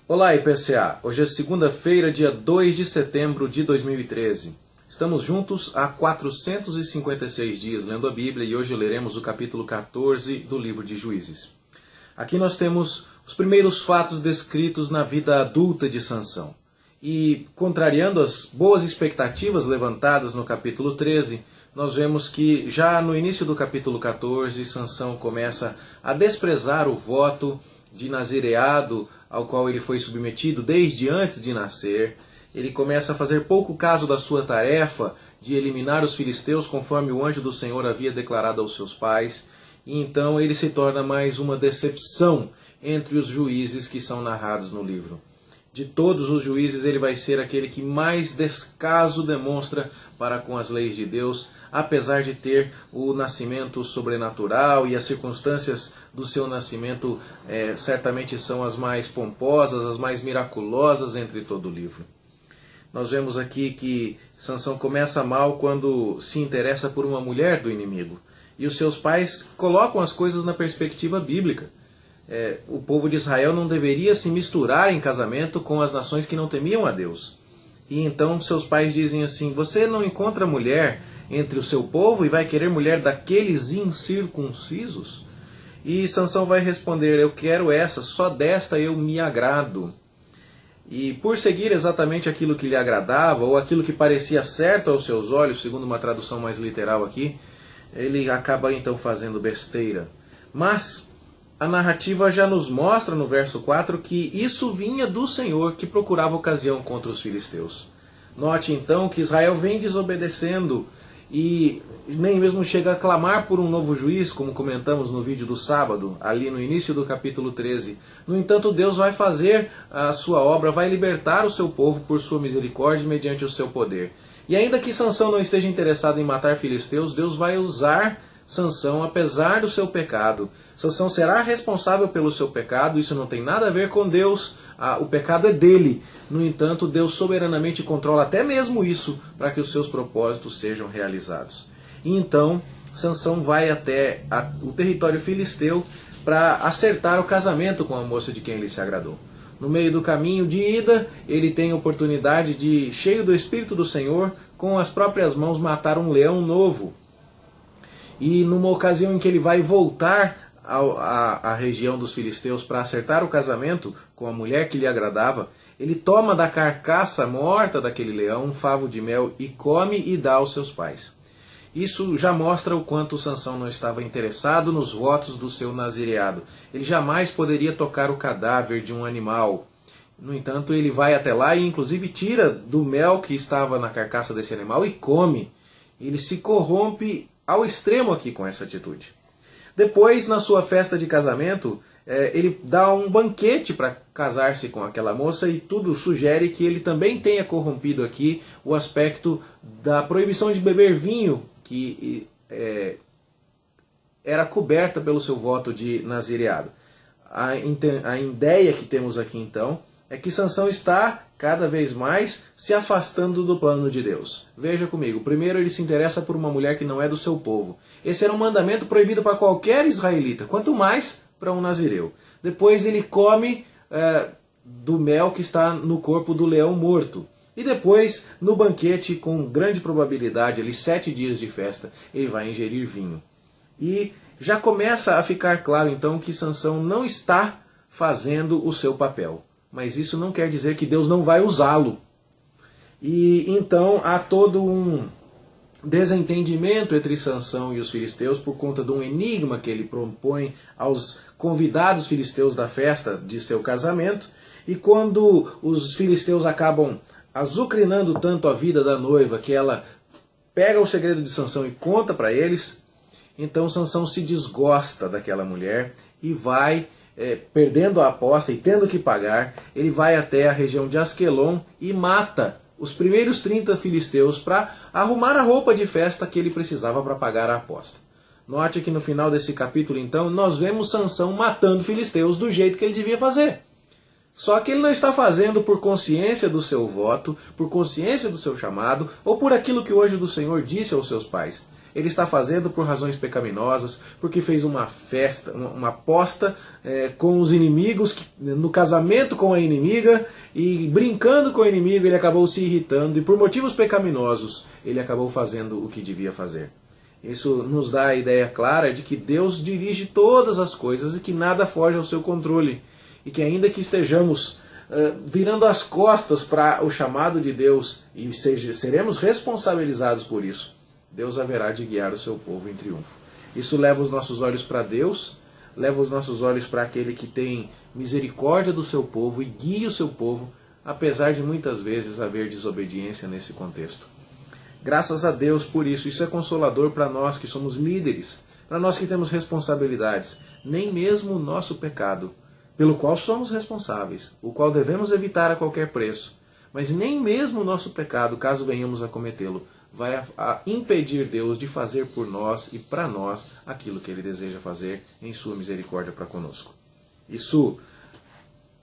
Olá, IPCA! Hoje é segunda-feira, dia 2 de setembro de 2013. Estamos juntos há 456 dias lendo a Bíblia e hoje leremos o capítulo 14 do livro de Juízes. Aqui nós temos os primeiros fatos descritos na vida adulta de Sansão. E, contrariando as boas expectativas levantadas no capítulo 13, nós vemos que já no início do capítulo 14, Sansão começa a desprezar o voto de nazireado ao qual ele foi submetido desde antes de nascer. Ele começa a fazer pouco caso da sua tarefa de eliminar os filisteus conforme o anjo do Senhor havia declarado aos seus pais. E então ele se torna mais uma decepção entre os juízes que são narrados no livro. De todos os juízes, ele vai ser aquele que mais descaso demonstra para com as leis de Deus, apesar de ter o nascimento sobrenatural e as circunstâncias do seu nascimento certamente são as mais pomposas, as mais miraculosas entre todo o livro. Nós vemos aqui que Sansão começa mal quando se interessa por uma mulher do inimigo. E os seus pais colocam as coisas na perspectiva bíblica. O povo de Israel não deveria se misturar em casamento com as nações que não temiam a Deus. E então seus pais dizem assim: você não encontra mulher entre o seu povo e vai querer mulher daqueles incircuncisos? E Sansão vai responder: eu quero essa, só desta eu me agrado. E por seguir exatamente aquilo que lhe agradava, ou aquilo que parecia certo aos seus olhos, segundo uma tradução mais literal aqui, ele acaba então fazendo besteira. Mas a narrativa já nos mostra no verso 4 que isso vinha do Senhor, que procurava ocasião contra os filisteus. Note então que Israel vem desobedecendo e nem mesmo chega a clamar por um novo juiz, como comentamos no vídeo do sábado, ali no início do capítulo 13. No entanto, Deus vai fazer a sua obra, vai libertar o seu povo por sua misericórdia mediante o seu poder. E ainda que Sansão não esteja interessado em matar filisteus, Deus vai usar Sansão, apesar do seu pecado. Sansão será responsável pelo seu pecado, isso não tem nada a ver com Deus, o pecado é dele. No entanto, Deus soberanamente controla até mesmo isso para que os seus propósitos sejam realizados. E então, Sansão vai até o território filisteu para acertar o casamento com a moça de quem ele se agradou. No meio do caminho de ida, ele tem a oportunidade de, cheio do Espírito do Senhor, com as próprias mãos matar um leão novo. E numa ocasião em que ele vai voltar à região dos filisteus para acertar o casamento com a mulher que lhe agradava, ele toma da carcaça morta daquele leão um favo de mel e come e dá aos seus pais. Isso já mostra o quanto Sansão não estava interessado nos votos do seu nazireado. Ele jamais poderia tocar o cadáver de um animal. No entanto, ele vai até lá e inclusive tira do mel que estava na carcaça desse animal e come. Ele se corrompe ao extremo aqui com essa atitude. Depois, na sua festa de casamento, ele dá um banquete para casar-se com aquela moça e tudo sugere que ele também tenha corrompido aqui o aspecto da proibição de beber vinho, que era coberta pelo seu voto de nazireado. A ideia que temos aqui então é que Sansão está cada vez mais se afastando do plano de Deus. Veja comigo, primeiro ele se interessa por uma mulher que não é do seu povo. Esse era um mandamento proibido para qualquer israelita, quanto mais para um nazireu. Depois ele come do mel que está no corpo do leão morto. E depois, no banquete, com grande probabilidade, ali 7 dias de festa, ele vai ingerir vinho. E já começa a ficar claro então que Sansão não está fazendo o seu papel. Mas isso não quer dizer que Deus não vai usá-lo. E então há todo um desentendimento entre Sansão e os filisteus por conta de um enigma que ele propõe aos convidados filisteus da festa de seu casamento. E quando os filisteus acabam azucrinando tanto a vida da noiva que ela pega o segredo de Sansão e conta para eles, então Sansão se desgosta daquela mulher e vai, perdendo a aposta e tendo que pagar, ele vai até a região de Asquelon e mata os primeiros 30 filisteus para arrumar a roupa de festa que ele precisava para pagar a aposta. Note que no final desse capítulo, então, nós vemos Sansão matando filisteus do jeito que ele devia fazer. Só que ele não está fazendo por consciência do seu voto, por consciência do seu chamado, ou por aquilo que o anjo do Senhor disse aos seus pais. ele está fazendo por razões pecaminosas, porque fez uma festa, uma aposta com os inimigos, no casamento com a inimiga, e brincando com o inimigo ele acabou se irritando, e por motivos pecaminosos ele acabou fazendo o que devia fazer. Isso nos dá a ideia clara de que Deus dirige todas as coisas e que nada foge ao seu controle. E que ainda que estejamos virando as costas para o chamado de Deus e seremos responsabilizados por isso, Deus haverá de guiar o seu povo em triunfo. Isso leva os nossos olhos para Deus, leva os nossos olhos para aquele que tem misericórdia do seu povo e guia o seu povo, apesar de muitas vezes haver desobediência nesse contexto. Graças a Deus por isso. Isso é consolador para nós que somos líderes, para nós que temos responsabilidades. Nem mesmo o nosso pecado, pelo qual somos responsáveis, o qual devemos evitar a qualquer preço, mas nem mesmo o nosso pecado, caso venhamos a cometê-lo, vai impedir Deus de fazer por nós e para nós aquilo que Ele deseja fazer em sua misericórdia para conosco. Isso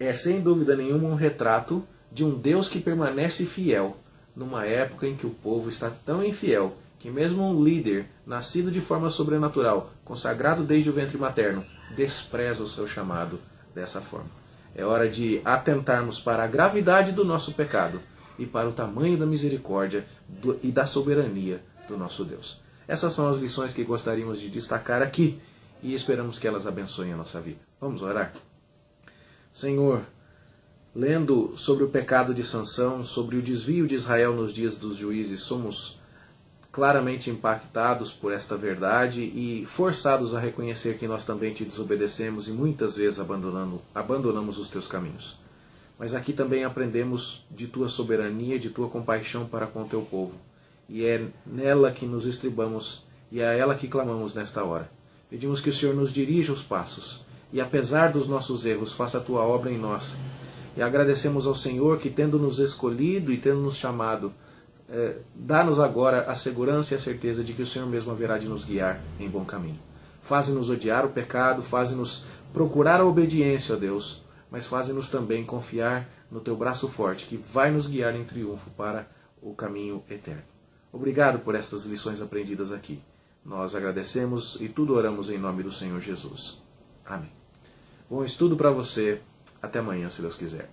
é sem dúvida nenhuma um retrato de um Deus que permanece fiel numa época em que o povo está tão infiel que mesmo um líder nascido de forma sobrenatural, consagrado desde o ventre materno, despreza o seu chamado dessa forma. É hora de atentarmos para a gravidade do nosso pecado e para o tamanho da misericórdia e da soberania do nosso Deus. Essas são as lições que gostaríamos de destacar aqui e esperamos que elas abençoem a nossa vida. Vamos orar? Senhor, lendo sobre o pecado de Sansão, sobre o desvio de Israel nos dias dos juízes, somos claramente impactados por esta verdade e forçados a reconhecer que nós também te desobedecemos e muitas vezes abandonamos os teus caminhos. Mas aqui também aprendemos de tua soberania e de tua compaixão para com o teu povo. E é nela que nos estribamos e é a ela que clamamos nesta hora. Pedimos que o Senhor nos dirija os passos e, apesar dos nossos erros, faça a tua obra em nós. E agradecemos ao Senhor que, tendo nos escolhido e tendo nos chamado, dá-nos agora a segurança e a certeza de que o Senhor mesmo haverá de nos guiar em bom caminho. Faze-nos odiar o pecado, faze-nos procurar a obediência, ó Deus, mas faze-nos também confiar no teu braço forte, que vai nos guiar em triunfo para o caminho eterno. Obrigado por estas lições aprendidas aqui. Nós agradecemos e tudo oramos em nome do Senhor Jesus. Amém. Bom estudo para você. Até amanhã, se Deus quiser.